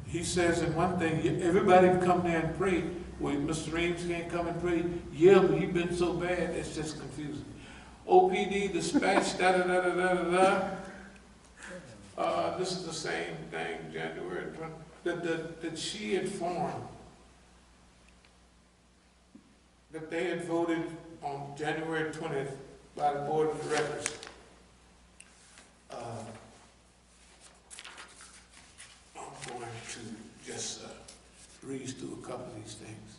he says in one thing, everybody can come there and pray. Well, Mr. Reeves can't come and pray. Yeah, but he's been so bad, it's just confusing. OPD dispatch, da-da-da-da-da-da-da. This is the same thing, January 20, that she informed that they had voted on January 20th by the board of directors. I'm going to just breeze through a couple of these things.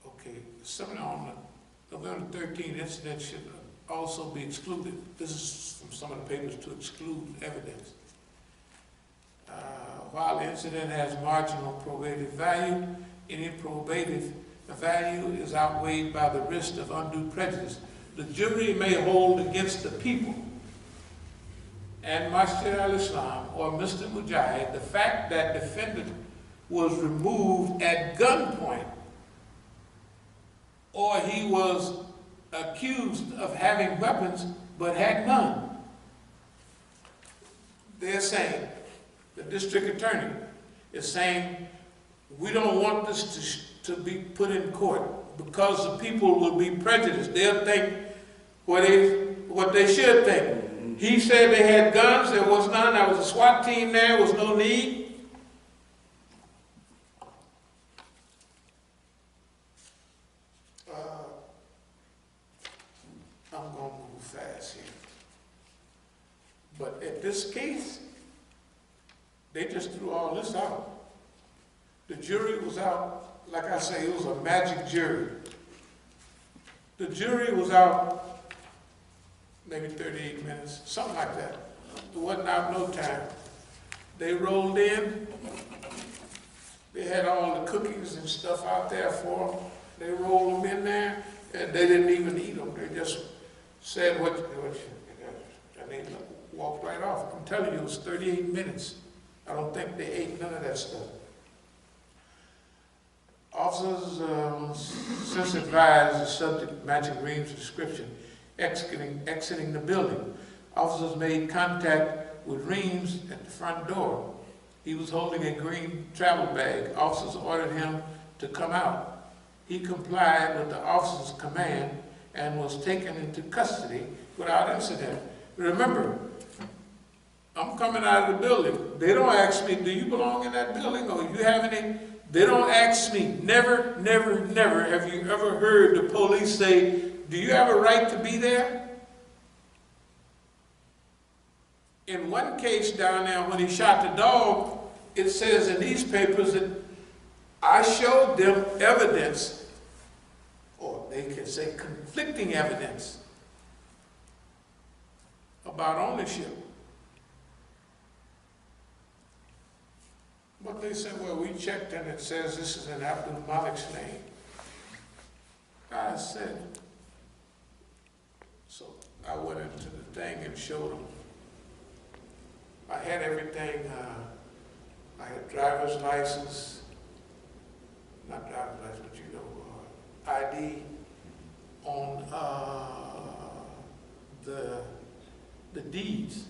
Okay, something on the November 13th incident should also be excluded. This is from some of the papers, to exclude evidence. While the incident has marginal probative value, any probative value is outweighed by the risk of undue prejudice. The jury may hold against the people and Masjid al-Islam or Mr. Mujahid the fact that defendant was removed at gunpoint, or he was accused of having weapons but had none. They're saying, the district attorney is saying, we don't want this to be put in court because the people will be prejudiced. They'll think what they should think. He said they had guns, there was none, there was a SWAT team there was no need. I'm going to move fast here. But in this case, they just threw all this out. The jury was out, like I say, it was a magic jury. The jury was out maybe 38 minutes, something like that. It wasn't out no time. They rolled in. They had all the cookies and stuff out there for them. They rolled them in there, and they didn't even eat them. They just said and they walked right off. I'm telling you, it was 38 minutes. I don't think they ate none of that stuff. Officers since advised the subject matching Reeves' description, exiting the building. Officers made contact with Reeves at the front door. He was holding a green travel bag. Officers ordered him to come out. He complied with the officer's command and was taken into custody without incident. Remember, I'm coming out of the building. They don't ask me, do you belong in that building, or you have any? They don't ask me. Never, never, never have you ever heard the police say, do you have a right to be there? In one case down there, when he shot the dog, it says in these papers that I showed them evidence, or they can say conflicting evidence, about ownership. But they said, well, we checked and it says this is in Abdul-Malik's name. I said, so I went into the thing and showed them. I had everything, I had driver's license, not driver's license, but you know, ID on the deeds,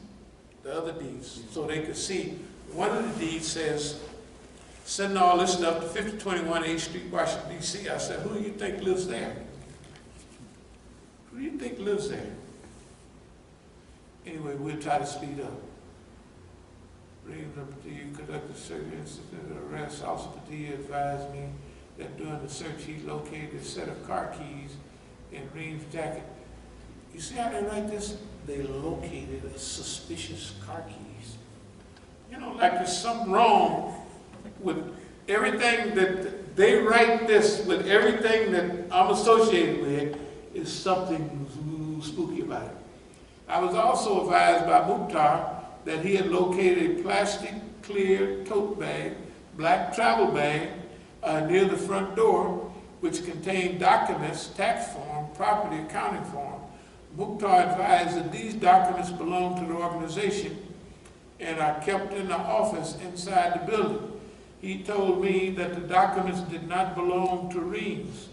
the other deeds, so they could see. One of the deeds says, send all this stuff to 5021 8th Street, Washington, D.C. I said, who do you think lives there? Who do you think lives there? Anyway, we'll try to speed up. Reeves Padilla conducted a search incident of arrest. Officer Padilla advised me that during the search he located a set of car keys in Reeves' jacket. You see how they write this? They located a suspicious car keys. You know, like there's something wrong with everything that they write this, with everything that I'm associated with, is something spooky about it. I was also advised by Mukhtar that he had located a plastic clear tote bag, black travel bag, near the front door, which contained documents, tax form, property accounting form. Mukhtar advised that these documents belong to the organization and are kept in the office inside the building. He told me that the documents did not belong to Reeves.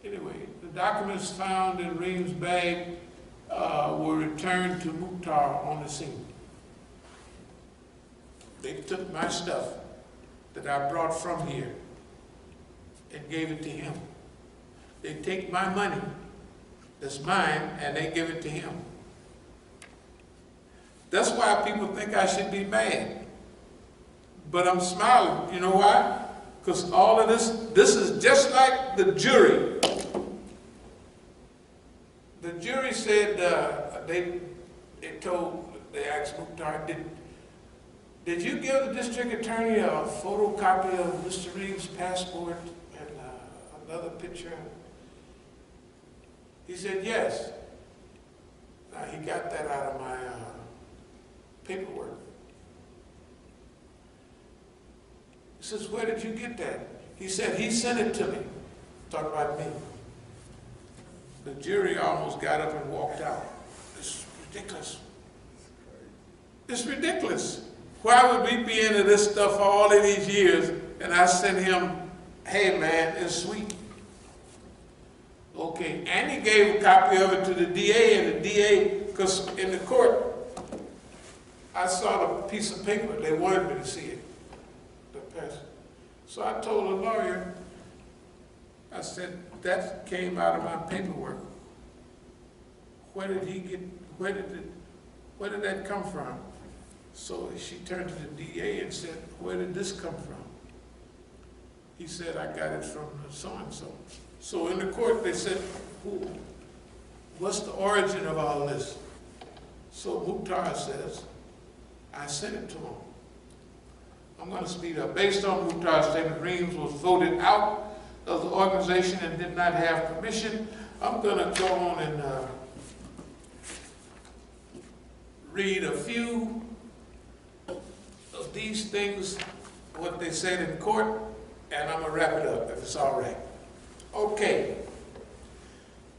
Anyway, the documents found in Reeves' bag were returned to Mukhtar on the scene. They took my stuff that I brought from here and gave it to him. They take my money that's mine and they give it to him. That's why people think I should be mad. But I'm smiling. You know why? Because all of this is just like the jury. The jury said, they asked Mukhtar, did you give the district attorney a photocopy of Mr. Reeves' passport and another picture? He said, yes. Now, he got that out of my paperwork. He says, where did you get that? He said, he sent it to me. Talk about me. The jury almost got up and walked out. It's ridiculous. It's ridiculous. Why would we be into this stuff all of these years and I sent him, hey man, it's sweet. Okay, and he gave a copy of it to the DA, and the DA, because in the court, I saw the piece of paper. They wanted me to see it. The person. So I told the lawyer, I said, that came out of my paperwork. Where did he get, where did that come from? So she turned to the DA and said, where did this come from? He said, I got it from so-and-so. So in the court they said, what's the origin of all this? So Mukhtar says, I sent it to him. I'm going to speed up. Based on Mukhtar's statement, Reeves was voted out of the organization and did not have permission. I'm going to go on and read a few of these things, what they said in court, and I'm going to wrap it up if it's all right. Okay.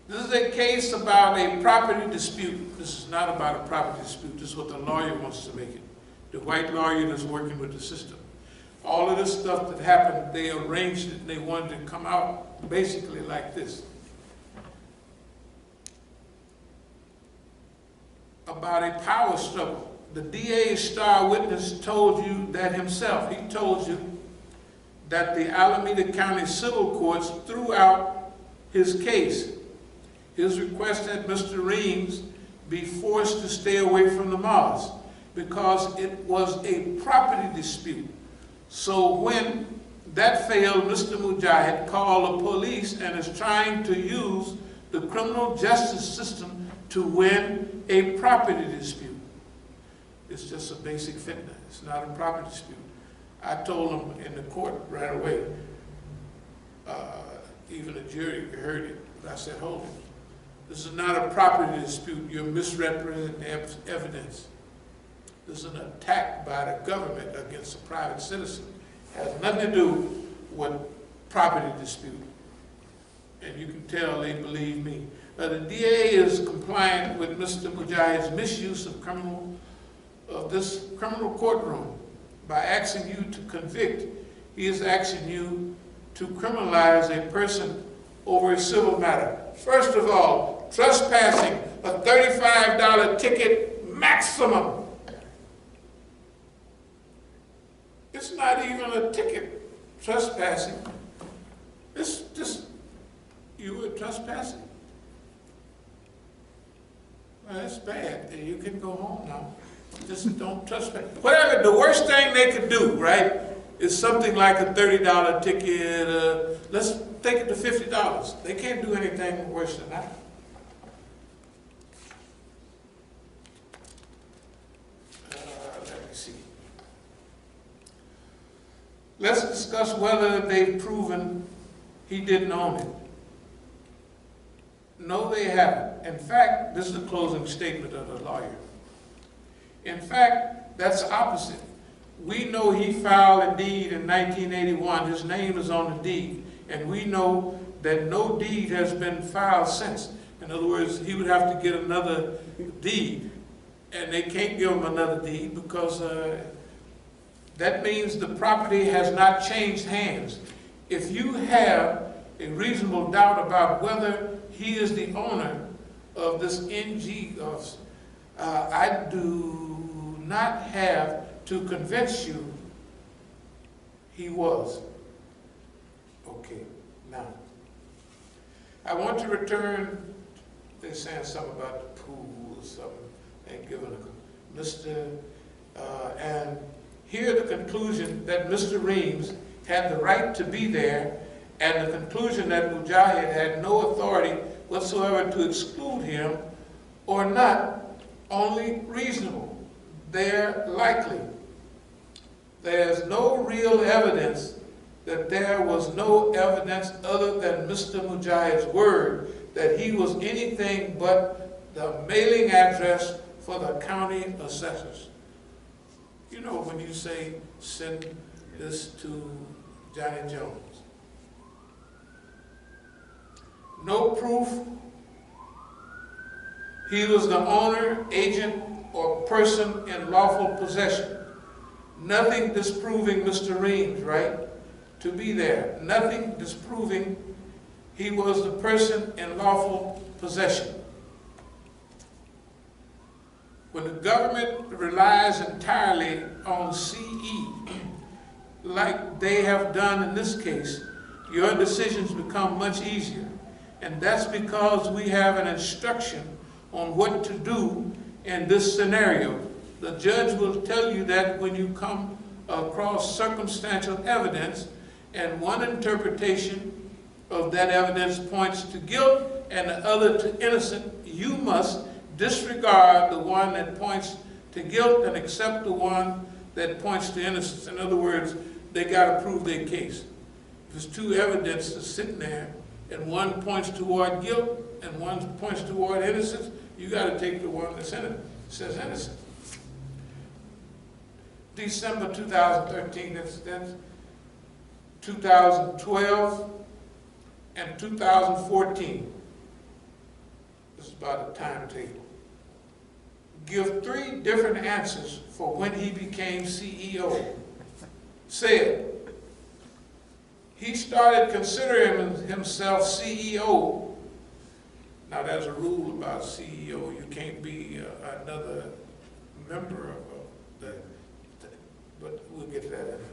This is a case about a property dispute. This is not about a property dispute. This is what the lawyer wants to make it. The white lawyer that's working with the system. All of this stuff that happened, they arranged it and they wanted to come out basically like this. About a power struggle. The DA's star witness told you that himself. He told you that the Alameda County Civil Courts threw out his case. His request that Mr. Reeves be forced to stay away from the mosque because it was a property dispute. So when that failed, Mr. Mujahid called the police and is trying to use the criminal justice system to win a property dispute. It's just a basic fitna. It's not a property dispute. I told him in the court right away, even the jury heard it, but I said, hold it. This is not a property dispute. You're misrepresenting evidence. This is an attack by the government against a private citizen. It has nothing to do with property dispute. And you can tell they believe me. The DA is compliant with Mr. Mujahid's misuse of this criminal courtroom by asking you to convict. He is asking you to criminalize a person over a civil matter. First of all, trespassing, a $35 ticket maximum. It's not even a ticket, trespassing. It's just, you were trespassing. Well, that's bad. You can go home now. Just don't trespass. Whatever, the worst thing they could do, right, is something like a $30 ticket. Let's take it to $50. They can't do anything worse than that. Let me see. Let's discuss whether they've proven he didn't own it. No, they haven't. In fact, this is the closing statement of the lawyer. In fact, that's the opposite. We know he filed a deed in 1981. His name is on the deed. And we know that no deed has been filed since. In other words, he would have to get another deed. And they can't give him another deed because that means the property has not changed hands. If you have a reasonable doubt about whether he is the owner of this NG, I do not have to convince you he was. Okay, now, I want to return, they're saying something about the pool or something, and giving a Mr. And here the conclusion that Mr. Reams had the right to be there, and the conclusion that Mujahid had no authority whatsoever to exclude him, or not only reasonable, they're likely. There's no real evidence that there was no evidence other than Mr. Mujahid's word that he was anything but the mailing address for the county assessors. You know, when you say, send this to Johnny Jones. No proof he was the owner, agent, or person in lawful possession. Nothing disproving Mr. Reams' right to be there. Nothing disproving he was the person in lawful possession. When the government relies entirely on CE, like they have done in this case, your decisions become much easier. And that's because we have an instruction on what to do in this scenario. The judge will tell you that when you come across circumstantial evidence, and one interpretation of that evidence points to guilt and the other to innocent, you must disregard the one that points to guilt and accept the one that points to innocence. In other words, they got to prove their case. If there's two evidences sitting there, and one points toward guilt and one points toward innocence, you got to take the one that says innocent. December 2013, that's 2012 and 2014. This is about a timetable. Give 3 different answers for when he became CEO. Said, he started considering himself CEO. Now there's a rule about CEO. You can't be another member of that, but we'll get to that in a minute.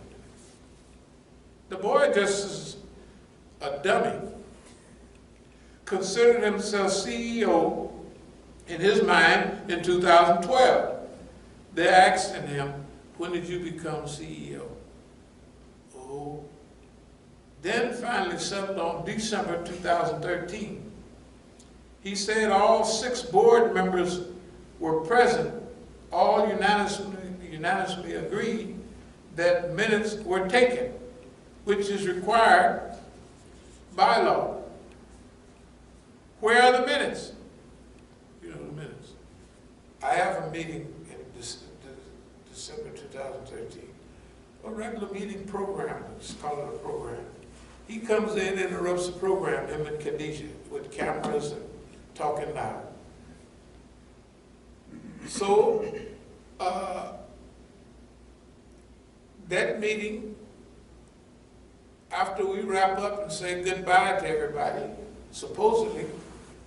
The boy just is a dummy. Considered himself CEO in his mind in 2012. They're asking him, when did you become CEO? Oh. Then finally settled on December 2013. He said all 6 board members were present, all unanimously agreed that minutes were taken, which is required by law. Where are the minutes? You know the minutes. I have a meeting in December 2013, a regular meeting program, let's call it a program. He comes in, interrupts the program, him and Khadijah, with cameras and talking loud. So, that meeting, after we wrap up and say goodbye to everybody, supposedly,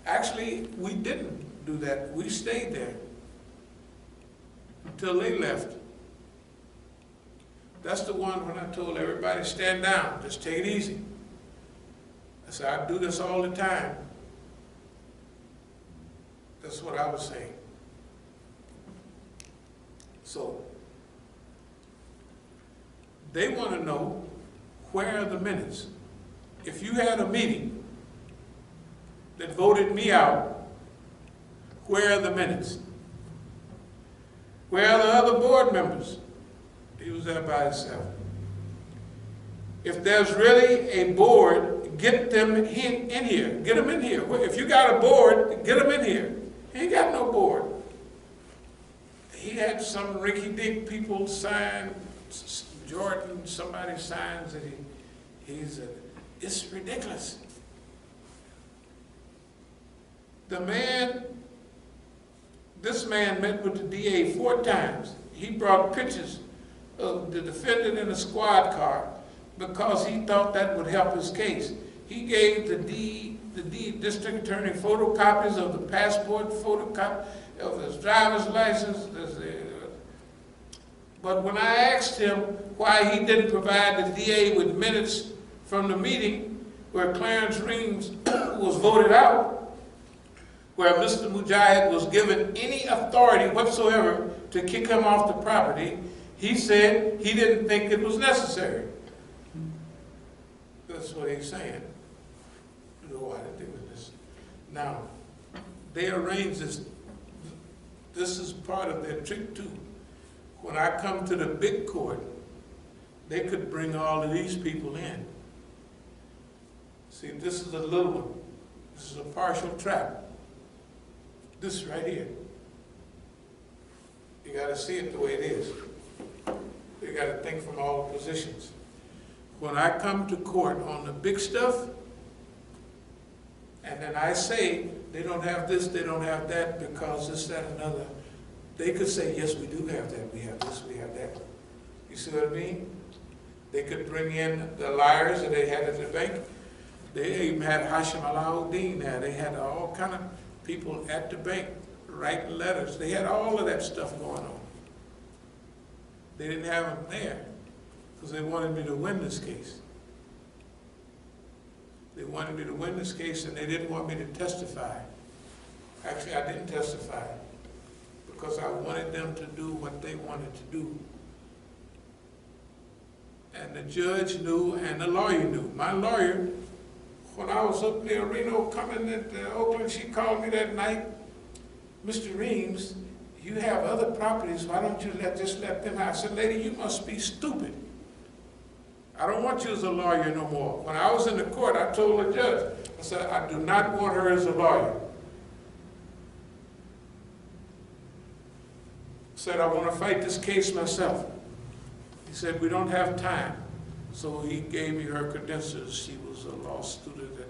actually, we didn't do that. We stayed there until they left. That's the one when I told everybody, stand down, just take it easy. I said, I do this all the time. That's what I was saying. So, they want to know, where are the minutes? If you had a meeting that voted me out, where are the minutes? Where are the other board members? He was there by himself. If there's really a board, get them in here. Get them in here. If you got a board, get them in here. He ain't got no board. He had some rinky-dink people sign, Jordan, somebody signs that it's ridiculous. This man met with the DA 4 times. He brought pictures of the defendant in a squad car because he thought that would help his case. He gave the district attorney photocopies of the passport, photocopy of his driver's license, But when I asked him why he didn't provide the DA with minutes from the meeting where Clarence Reams was voted out, where Mr. Mujahid was given any authority whatsoever to kick him off the property, he said he didn't think it was necessary. That's what he's saying. No, I didn't think it was. Now, they arranged this. This is part of their trick too. When I come to the big court, they could bring all of these people in. See, this is a little one. This is a partial trap. This right here. You got to see it the way it is. You got to think from all positions. When I come to court on the big stuff, and then I say, they don't have this, they don't have that, because this, that, and another, they could say, yes, we do have that, we have this, we have that. You see what I mean? They could bring in the liars that they had at the bank. They even had Hashim Alauddin there. They had all kind of people at the bank writing letters. They had all of that stuff going on. They didn't have them there because they wanted me to win this case. They wanted me to win this case, and they didn't want me to testify. Actually, I didn't testify because I wanted them to do what they wanted to do. And the judge knew, and the lawyer knew. My lawyer, when I was up near Reno coming into Oakland, she called me that night, Mr. Reams, you have other properties, why don't you just let them out? I said, lady, you must be stupid. I don't want you as a lawyer no more. When I was in the court, I told the judge, I said, I do not want her as a lawyer. I said, I want to fight this case myself. He said, we don't have time. So he gave me her credentials. She was a law student at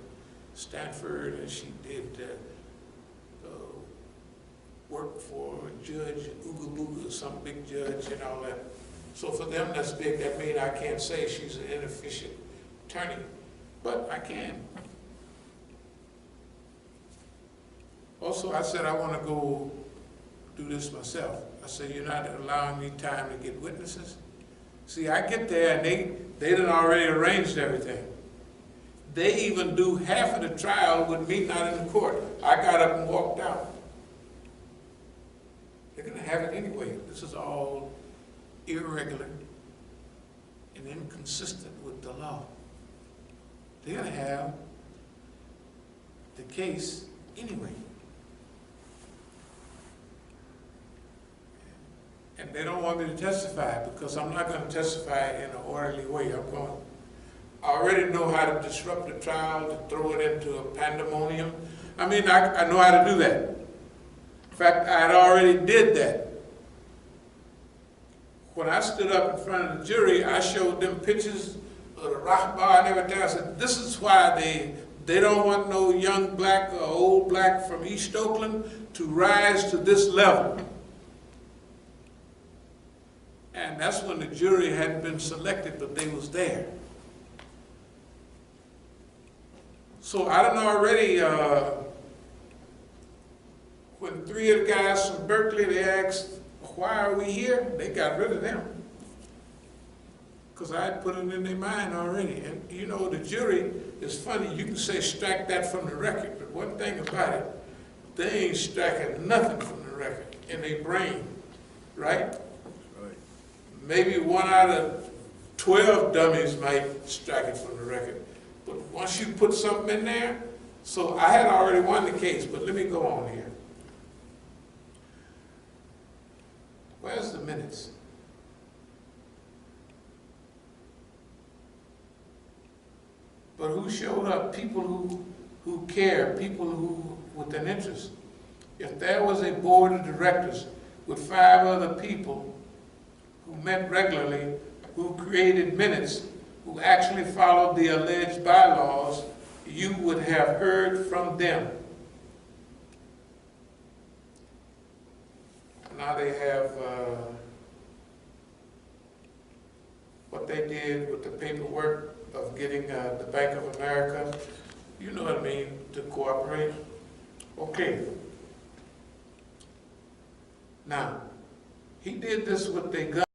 Stanford, and she did work for a judge in Ooga Booga, some big judge and all that. So for them, that's big. That means I can't say she's an inefficient attorney, but I can. Also, I said I want to go do this myself. I said, you're not allowing me time to get witnesses? See, I get there and they done already arranged everything. They even do half of the trial with me not in the court. I got up and walked out. They're going to have it anyway. This is all irregular and inconsistent with the law. They're going to have the case anyway. And they don't want me to testify because I'm not going to testify in an orderly way. I already know how to disrupt the trial, to throw it into a pandemonium. I mean, I know how to do that. In fact, I had already did that. When I stood up in front of the jury, I showed them pictures of the Rahbar and everything. I said, this is why they don't want no young black or old black from East Oakland to rise to this level. And that's when the jury hadn't been selected, but they was there. So I done already, when 3 of the guys from Berkeley, they asked, why are we here? They got rid of them. Because I had put it in their mind already. And you know, the jury is funny. You can say strike that from the record, but one thing about it, they ain't striking nothing from the record in their brain, right? Maybe 1 out of 12 dummies might strike it from the record. But once you put something in there, so I had already won the case, but let me go on here. Where's the minutes? But who showed up? People who care, people who with an interest. If there was a board of directors with 5 other people who met regularly, who created minutes, who actually followed the alleged bylaws, you would have heard from them. Now they have what they did with the paperwork of getting the Bank of America, you know what I mean, to cooperate. Okay. Now, he did this with their gun.